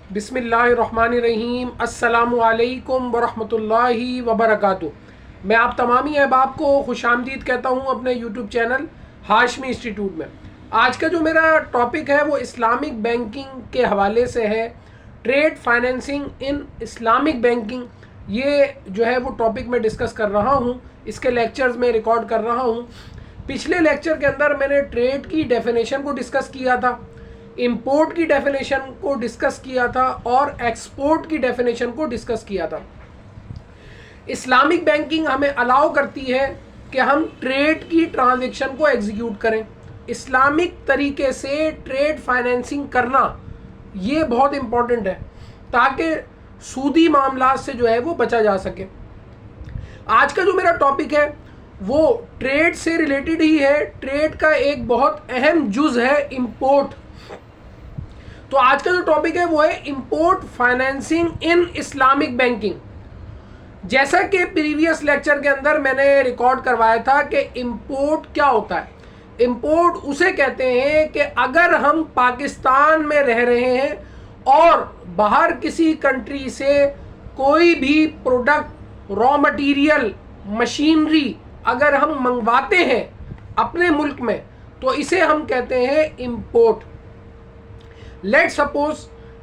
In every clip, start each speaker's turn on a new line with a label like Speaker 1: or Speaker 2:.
Speaker 1: बिस्मिल्लाहिर्रहमानिर्रहीम अस्सलामुअलैकुम वरहमतुल्लाहि वबरकातुहू। मैं आप तमामी अहबाब को खुशामदीद कहता हूँ अपने यूट्यूब चैनल हाशमी इंस्टीट्यूट में। आज का जो मेरा टॉपिक है वो इस्लामिक बैंकिंग के हवाले से है। ट्रेड फाइनेंसिंग इन इस्लामिक बैंकिंग, ये जो है वो टॉपिक मैं डिस्कस कर रहा हूँ। इसके लेक्चर्स में रिकॉर्ड कर रहा हूँ। पिछले लेक्चर के अंदर मैंने ट्रेड की डेफिनेशन को डिस्कस किया था, इंपोर्ट की डेफिनेशन को डिस्कस किया था और एक्सपोर्ट की डेफिनेशन को डिस्कस किया था। इस्लामिक बैंकिंग हमें अलाउ करती है कि हम ट्रेड की ट्रांजैक्शन को एग्जीक्यूट करें। इस्लामिक तरीके से ट्रेड फाइनेंसिंग करना ये बहुत इम्पोर्टेंट है ताकि सूदी मामला से जो है वो बचा जा सके। आज का जो मेरा टॉपिक है वो ट्रेड से रिलेटेड ही है। ट्रेड का एक बहुत अहम जुज़ है इंपोर्ट। तो आज का जो टॉपिक है वो है इंपोर्ट फाइनेंसिंग इन इस्लामिक बैंकिंग। जैसा कि प्रीवियस लेक्चर के अंदर मैंने रिकॉर्ड करवाया था कि इंपोर्ट क्या होता है। इंपोर्ट उसे कहते हैं कि अगर हम पाकिस्तान में रह रहे हैं और बाहर किसी कंट्री से कोई भी प्रोडक्ट, रॉ मटेरियल, मशीनरी अगर हम मंगवाते हैं अपने मुल्क में तो इसे हम कहते हैं इंपोर्ट। लेट सपोज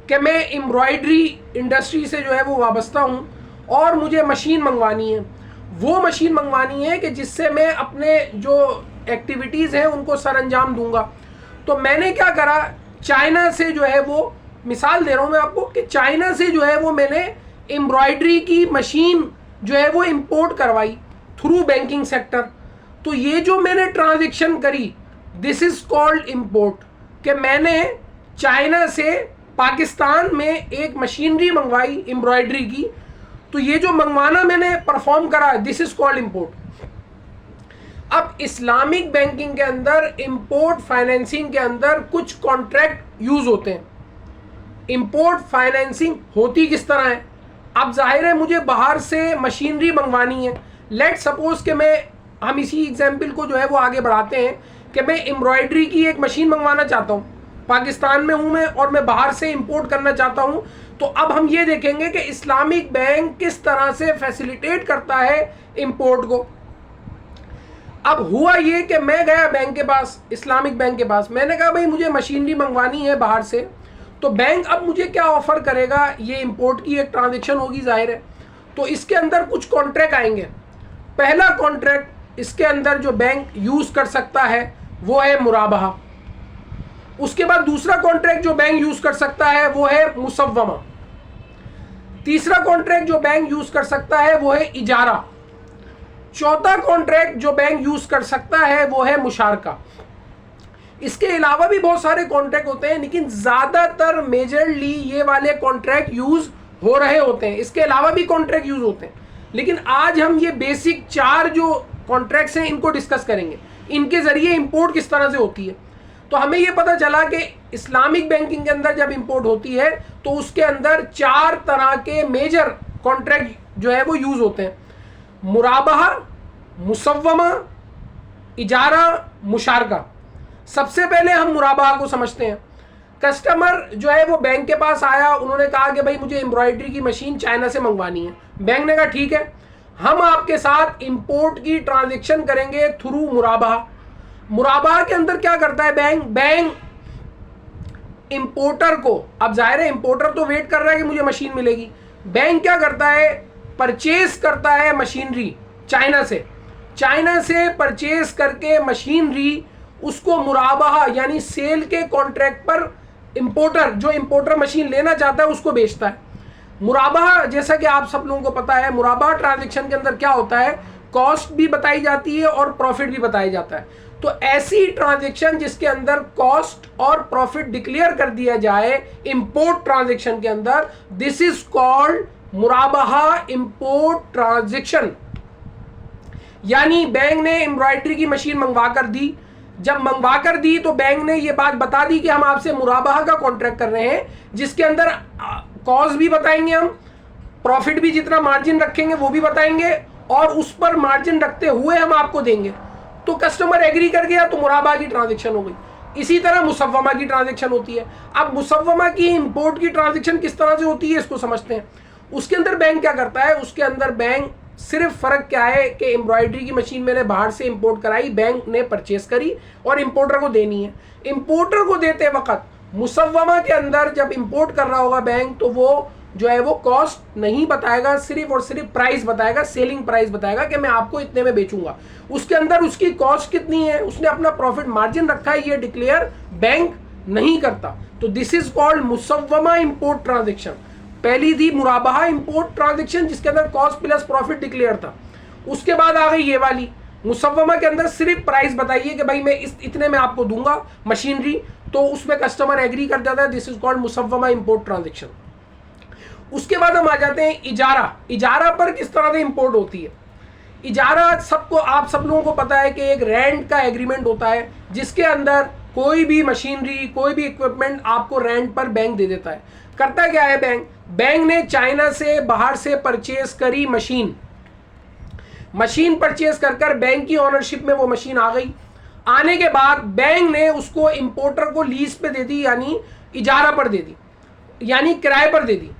Speaker 1: कि मैं एम्ब्रॉयडरी इंडस्ट्री से जो है वो वाबस्ता हूँ और मुझे मशीन मंगवानी है। वो मशीन मंगवानी है कि जिससे मैं अपने जो एक्टिविटीज़ हैं उनको सर अंजाम दूंगा। तो मैंने क्या करा, चाइना से जो है वो, मिसाल दे रहा हूँ मैं आपको कि चाइना से जो है वो मैंने एम्ब्रॉयडरी की मशीन जो है वो इंपोर्ट करवाई थ्रू बैंकिंग सेक्टर। तो ये जो मैंने ट्रांजैक्शन करी, दिस इज कॉल्ड इंपोर्ट। कि मैंने चाइना से पाकिस्तान में एक मशीनरी मंगवाई एम्ब्रॉयडरी की, तो ये जो मंगवाना मैंने परफॉर्म करा, दिस इज कॉल्ड इंपोर्ट। अब इस्लामिक बैंकिंग के अंदर, इंपोर्ट फाइनेंसिंग के अंदर कुछ कॉन्ट्रैक्ट यूज होते हैं। इंपोर्ट फाइनेंसिंग होती किस तरह है? अब जाहिर है मुझे बाहर से मशीनरी मंगवानी है। लेट सपोज कि हम इसी एग्जाम्पल को जो है वो आगे बढ़ाते हैं कि मैं एम्ब्रॉयडरी की एक मशीन मंगवाना चाहता हूँ, पाकिस्तान में हूँ मैं और मैं बाहर से इंपोर्ट करना चाहता हूँ। तो अब हम ये देखेंगे कि इस्लामिक बैंक किस तरह से फैसिलिटेट करता है इंपोर्ट को। अब हुआ ये कि मैं गया बैंक के पास, इस्लामिक बैंक के पास, मैंने कहा भाई मुझे मशीनरी मंगवानी है बाहर से। तो बैंक अब मुझे क्या ऑफर करेगा, ये इंपोर्ट की एक ट्रांजेक्शन होगी जाहिर है। तो इसके अंदर कुछ कॉन्ट्रैक्ट आएंगे। पहला कॉन्ट्रैक्ट इसके अंदर जो बैंक यूज कर सकता है वो है मुराबहा। उसके बाद दूसरा कॉन्ट्रैक्ट जो बैंक यूज कर सकता है वो है मुसव्वमा। तीसरा कॉन्ट्रैक्ट जो बैंक यूज कर सकता है वो है इजारा। चौथा कॉन्ट्रैक्ट जो बैंक यूज कर सकता है वो है मुशारका। इसके अलावा भी बहुत सारे कॉन्ट्रैक्ट होते हैं, लेकिन ज्यादातर मेजरली ये वाले कॉन्ट्रैक्ट यूज हो रहे होते हैं। इसके अलावा भी कॉन्ट्रैक्ट यूज होते हैं, लेकिन आज हम ये बेसिक 4 जो कॉन्ट्रैक्ट्स हैं इनको डिस्कस करेंगे। इनके जरिए इंपोर्ट किस तरह से होती है। तो हमें ये पता चला कि इस्लामिक बैंकिंग के अंदर जब इंपोर्ट होती है तो उसके अंदर 4 तरह के मेजर कॉन्ट्रैक्ट जो है वो यूज होते हैं। मुराबहा, मुसव्वमा, इजारा, मुशारका। सबसे पहले हम मुराबहा को समझते हैं। कस्टमर जो है वो बैंक के पास आया, उन्होंने कहा कि भाई मुझे एम्ब्रॉयडरी की मशीन चाइना से मंगवानी है। बैंक ने कहा ठीक है, हम आपके साथ इंपोर्ट की ट्रांजैक्शन करेंगे थ्रू मुराबहा। मुराबहा के अंदर क्या करता है बैंक इंपोर्टर को, अब जाहिर है इंपोर्टर तो वेट कर रहा है कि मुझे मशीन मिलेगी। बैंक क्या करता है, परचेज करता है मशीनरी चाइना से परचेज करके मशीनरी उसको मुराबहा यानी सेल के कॉन्ट्रैक्ट पर इंपोर्टर, जो इंपोर्टर मशीन लेना चाहता है, उसको बेचता है। मुराबहा, जैसा कि आप सब लोगों को पता है, मुराबहा ट्रांजैक्शन के अंदर क्या होता है, कॉस्ट भी बताई जाती है और प्रॉफिट भी बताया जाता है। तो ऐसी ट्रांजैक्शन जिसके अंदर कॉस्ट और प्रॉफिट डिक्लेयर कर दिया जाए इंपोर्ट ट्रांजैक्शन के अंदर, दिस इज कॉल्ड मुराबहा इंपोर्ट ट्रांजैक्शन। यानी बैंक ने एम्ब्रॉयडरी की मशीन मंगवा कर दी। जब मंगवा कर दी तो बैंक ने ये बात बता दी कि हम आपसे मुराबहा का कॉन्ट्रैक्ट कर रहे हैं, जिसके अंदर कॉस्ट भी बताएंगे, हम प्रॉफिट भी, जितना मार्जिन रखेंगे वो भी बताएंगे और उस पर मार्जिन रखते हुए हम आपको देंगे। तो कस्टमर एग्री कर गया तो मुराबहा की ट्रांजैक्शन हो गई। इसी तरह मुसव्वमा की ट्रांजैक्शन होती है। अब मुसव्वमा की इंपोर्ट की ट्रांजैक्शन किस तरह से होती है इसको समझते हैं। उसके अंदर बैंक क्या करता है, उसके अंदर बैंक सिर्फ फर्क क्या है कि एम्ब्रॉयडरी की मशीन मैंने बाहर से इंपोर्ट कराई, बैंक ने परचेस करी और इंपोर्टर को देनी है। इंपोर्टर को देते वक्त मुसव्वमा के अंदर जब इंपोर्ट कर रहा होगा बैंक, तो वो जो है वो कॉस्ट नहीं बताएगा, सिर्फ और सिर्फ प्राइस बताएगा, सेलिंग प्राइस बताएगा कि मैं आपको इतने में बेचूंगा। उसके अंदर उसकी कॉस्ट कितनी है, उसने अपना प्रॉफिट मार्जिन रखा है, ये डिक्लेयर बैंक नहीं करता। तो दिस इज कॉल्ड मुसव्वमा इंपोर्ट ट्रांजेक्शन। पहली थी मुराबहा इंपोर्ट ट्रांजेक्शन जिसके अंदर कॉस्ट प्लस प्रॉफिट डिक्लेयर था। उसके बाद आ गई ये वाली मुसव्वमा के अंदर सिर्फ प्राइस बताइए कि भाई मैं इतने में आपको दूंगा मशीनरी, तो उसमें कस्टमर एग्री कर जाता है। दिस इज कॉल्ड मुसव्वमा इंपोर्ट ट्रांजेक्शन। उसके बाद हम आ जाते हैं इजारा। इजारा पर किस तरह से इंपोर्ट होती है। इजारा सबको, आप सब लोगों को पता है कि एक रेंट का एग्रीमेंट होता है जिसके अंदर कोई भी मशीनरी, कोई भी इक्विपमेंट आपको रेंट पर बैंक दे देता है। करता क्या है बैंक, बैंक ने चाइना से बाहर से परचेज करी मशीन परचेज कर बैंक की ऑनरशिप में वो मशीन आ गई। आने के बाद बैंक ने उसको इंपोर्टर को लीज पे दे दी, यानी इजारा पर दे दी, यानी किराए पर दे दी।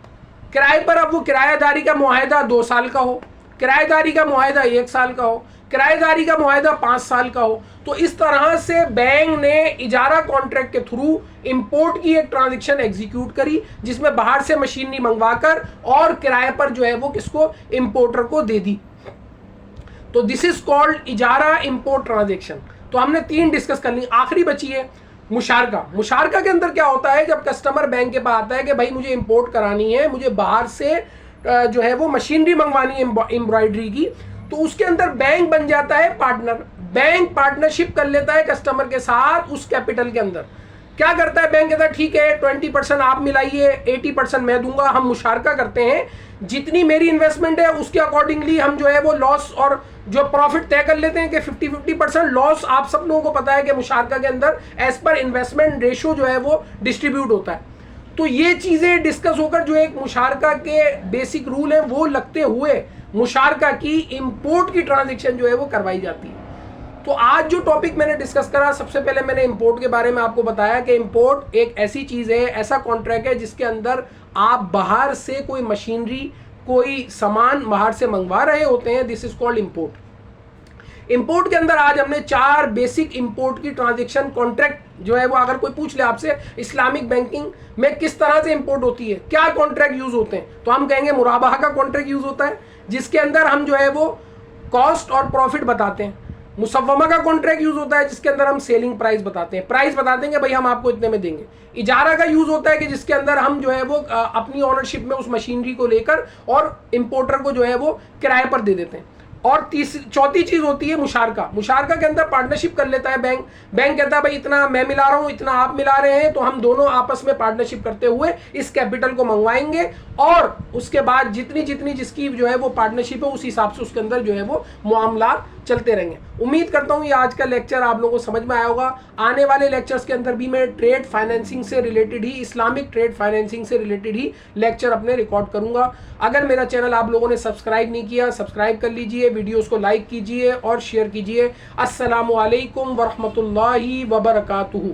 Speaker 1: किराए पर अब वो किराएदारी का मुआहदा 2 साल का हो, किराएदारी का मुआहदा 1 साल का हो, किराएदारी का मुआहदा 5 साल का हो। तो इस तरह से बैंक ने इजारा कॉन्ट्रैक्ट के थ्रू इंपोर्ट की एक ट्रांजैक्शन एग्जीक्यूट करी जिसमें बाहर से मशीनरी मंगवाकर और किराए पर जो है वो किसको, इंपोर्टर को दे दी। तो दिस इज कॉल्ड इजारा इंपोर्ट ट्रांजैक्शन। तो हमने 3 डिस्कस कर ली, आखिरी बची है मुशारका। मुशारका के अंदर क्या होता है, जब कस्टमर बैंक के पास आता है कि भाई मुझे इंपोर्ट करानी है, मुझे बाहर से जो है वो मशीनरी मंगवानी है एम्ब्रॉयडरी की, तो उसके अंदर बैंक बन जाता है पार्टनर। बैंक पार्टनरशिप कर लेता है कस्टमर के साथ उस कैपिटल के अंदर। क्या करता है बैंक, कहता है ठीक है 20% आप मिलाइए, 80% मैं दूंगा। हम मुशारका करते हैं, जितनी मेरी इन्वेस्टमेंट है उसके अकॉर्डिंगली हम जो है वो लॉस और जो प्रॉफिट तय कर लेते हैं कि 50-50% लॉस। आप सब लोगों को पता है कि मुशारका के अंदर एज पर इन्वेस्टमेंट रेशो जो है वो डिस्ट्रीब्यूट होता है। तो ये चीजें डिस्कस होकर जो एक मुशारका के बेसिक रूल है वो लगते हुए मुशारका की इंपोर्ट की ट्रांजैक्शन जो है वो करवाई जाती है। तो आज जो टॉपिक मैंने डिस्कस करा, सबसे पहले मैंने इंपोर्ट के बारे में आपको बताया कि इंपोर्ट एक ऐसी चीज है, ऐसा कॉन्ट्रैक्ट है जिसके अंदर आप बाहर से कोई मशीनरी, कोई सामान बाहर से मंगवा रहे होते हैं। This is called import. Import के अंदर आज हमने 4 बेसिक इंपोर्ट की ट्रांजैक्शन कॉन्ट्रैक्ट जो है वो, अगर कोई पूछ ले आपसे इस्लामिक बैंकिंग में किस तरह से इंपोर्ट होती है, क्या कॉन्ट्रैक्ट यूज होते हैं, तो हम कहेंगे मुराबाहा का कॉन्ट्रैक्ट यूज होता है जिसके अंदर हम जो है वो कॉस्ट और प्रॉफिट बताते हैं। मुसव्वमा का कॉन्ट्रैक्ट यूज होता है जिसके अंदर हम सेलिंग प्राइस बताते हैं, प्राइस बता देंगे भाई हम आपको इतने में देंगे। इजारा का यूज होता है कि जिसके अंदर हम जो है वो अपनी ऑनरशिप में उस मशीनरी को लेकर और इंपोर्टर को जो है वो किराए पर दे देते हैं। और चौथी चीज होती है मुशारका। मुशारका के अंदर पार्टनरशिप कर लेता है बैंक। बैंक कहता है भाई इतना मैं मिला रहा हूं, इतना आप मिला रहे हैं, तो हम दोनों आपस में पार्टनरशिप करते हुए इस कैपिटल को मंगवाएंगे और उसके बाद जितनी जितनी जिसकी जो है वो पार्टनरशिप है उस हिसाब से उसके अंदर जो है वो मामला चलते रहेंगे। उम्मीद करता हूं ये आज का लेक्चर आप लोगों को समझ में आया होगा। आने वाले लेक्चर्स के अंदर भी मैं ट्रेड फाइनेंसिंग से रिलेटेड ही, इस्लामिक ट्रेड फाइनेंसिंग से रिलेटेड ही लेक्चर अपने रिकॉर्ड करूंगा। अगर मेरा चैनल आप लोगों ने सब्सक्राइब नहीं किया, सब्सक्राइब कर लीजिए, वीडियोस को लाइक कीजिए और शेयर कीजिए। अस्सलामु अलैकुम वरहमतुल्लाहि वबरकातुहू।